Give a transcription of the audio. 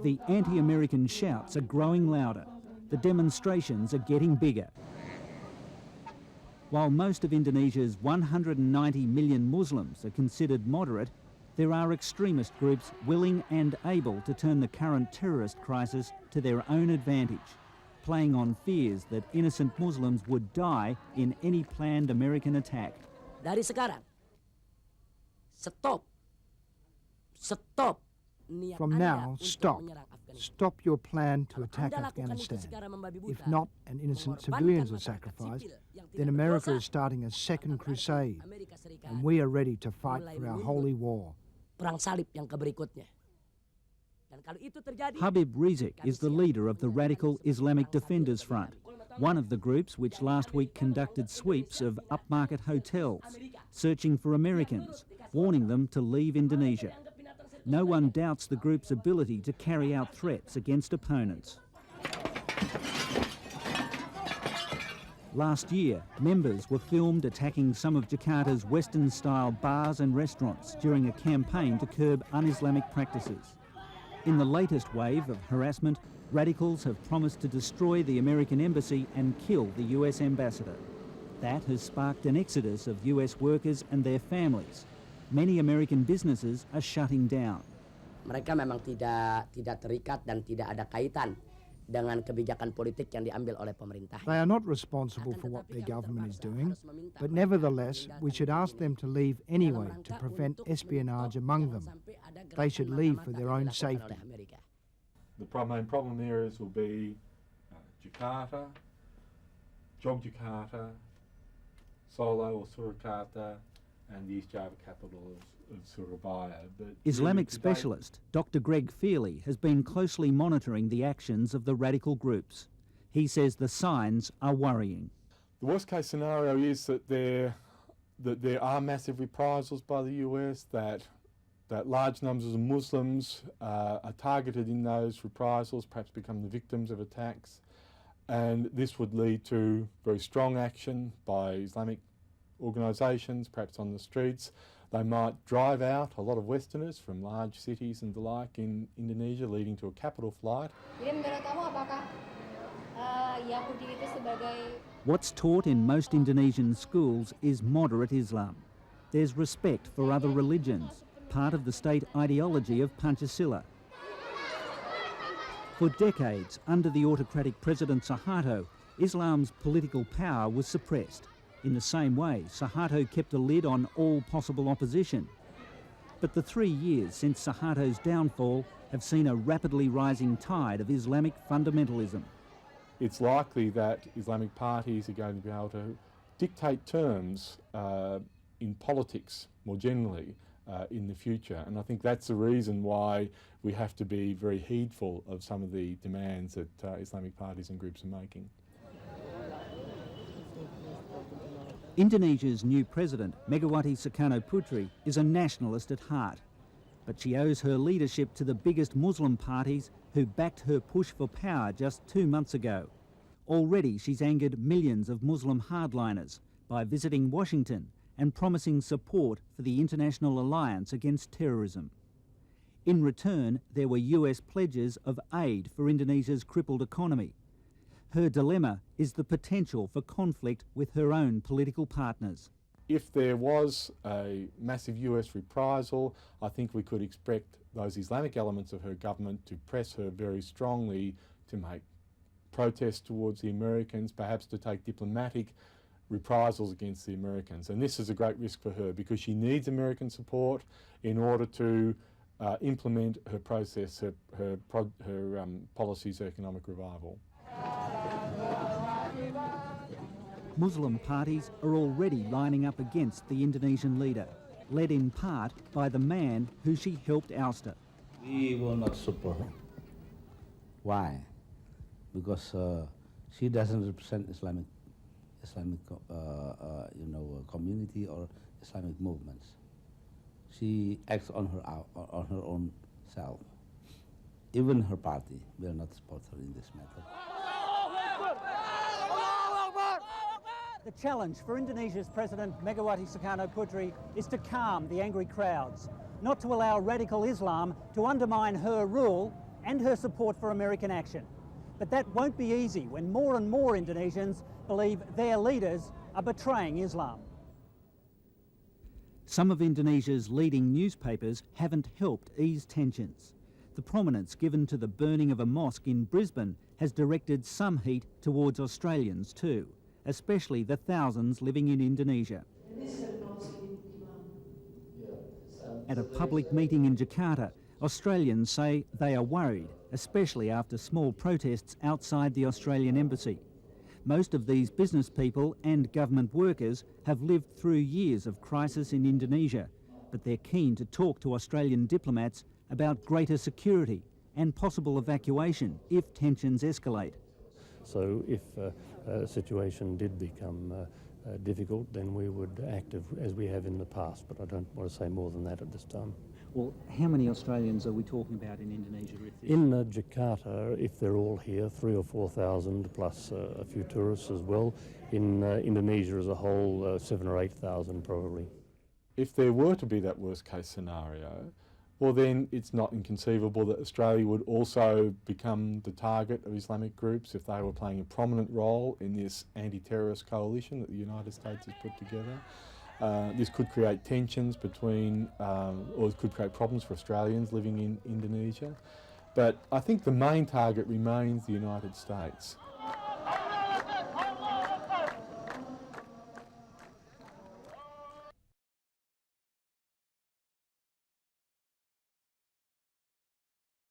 The anti-American shouts are growing louder. The demonstrations are getting bigger. While most of Indonesia's 190 million Muslims are considered moderate, there are extremist groups willing and able to turn the current terrorist crisis to their own advantage, playing on fears that innocent Muslims would die in any planned American attack. Dari sekarang, stop. From now, stop. Stop your plan to attack Afghanistan. If not, and innocent civilians are sacrificed, then America is starting a second crusade, and we are ready to fight for our holy war. Habib Rizik is the leader of the Radical Islamic Defenders Front, one of the groups which last week conducted sweeps of upmarket hotels, searching for Americans, warning them to leave Indonesia. No one doubts the group's ability to carry out threats against opponents. Last year, members were filmed attacking some of Jakarta's Western-style bars and restaurants during a campaign to curb un-Islamic practices. In the latest wave of harassment, radicals have promised to destroy the American embassy and kill the US ambassador. That has sparked an exodus of US workers and their families. Many American businesses are shutting down. Mereka memang tidak terikat dan tidak ada kaitan dengan kebijakan politik yang diambil oleh pemerintah. They are not responsible for what their government is doing, but nevertheless, we should ask them to leave anyway to prevent espionage among them. They should leave for their own safety. The main problem areas will be Jakarta, Yogyakarta, Solo or Surakarta, and the East Java capital of Surabaya. But Islamic specialist Dr. Greg Feely has been closely monitoring the actions of the radical groups. He says the signs are worrying. The worst case scenario is that there are massive reprisals by the US, that large numbers of Muslims are targeted in those reprisals, perhaps become the victims of attacks, and this would lead to very strong action by Islamic organisations, perhaps on the streets. They might drive out a lot of Westerners from large cities and the like in Indonesia, leading to a capital flight. What's taught in most Indonesian schools is moderate Islam. There's respect for other religions, part of the state ideology of Pancasila. For decades, under the autocratic President Suharto, Islam's political power was suppressed. In the same way, Suharto kept a lid on all possible opposition. But the 3 years since Suharto's downfall have seen a rapidly rising tide of Islamic fundamentalism. It's likely that Islamic parties are going to be able to dictate terms in politics more generally in the future. And I think that's the reason why we have to be very heedful of some of the demands that Islamic parties and groups are making. Indonesia's new president, Megawati Sukarno Putri, is a nationalist at heart. But she owes her leadership to the biggest Muslim parties who backed her push for power just 2 months ago. Already she's angered millions of Muslim hardliners by visiting Washington and promising support for the International Alliance Against Terrorism. In return, there were US pledges of aid for Indonesia's crippled economy. Her dilemma is the potential for conflict with her own political partners. If there was a massive US reprisal, I think we could expect those Islamic elements of her government to press her very strongly to make protests towards the Americans, perhaps to take diplomatic reprisals against the Americans. And this is a great risk for her because she needs American support in order to implement her process, her policies of economic revival. Muslim parties are already lining up against the Indonesian leader, led in part by the man who she helped ouster. We will not support her. Why? Because she doesn't represent Islamic community or Islamic movements. She acts on her own self. Even her party will not support her in this matter. The challenge for Indonesia's President Megawati Sukarno Putri is to calm the angry crowds. not to allow radical Islam to undermine her rule and her support for American action. But that won't be easy when more and more Indonesians believe their leaders are betraying Islam. Some of Indonesia's leading newspapers haven't helped ease tensions. The prominence given to the burning of a mosque in Brisbane has directed some heat towards Australians too, especially the thousands living in Indonesia. At a public meeting in Jakarta, Australians say they are worried, especially after small protests outside the Australian embassy. Most of these business people and government workers have lived through years of crisis in Indonesia, but they're keen to talk to Australian diplomats about greater security and possible evacuation if tensions escalate. So if a situation did become difficult, then we would act as we have in the past, but I don't want to say more than that at this time. Well, how many Australians are we talking about in Indonesia? In Jakarta, if they're all here, 3,000 or 4,000 plus a few tourists as well. In Indonesia as a whole, 7,000 or 8,000 probably. If there were to be that worst case scenario, well then it's not inconceivable that Australia would also become the target of Islamic groups if they were playing a prominent role in this anti-terrorist coalition that the United States has put together. This could create tensions between, or it could create problems for Australians living in Indonesia. But I think the main target remains the United States.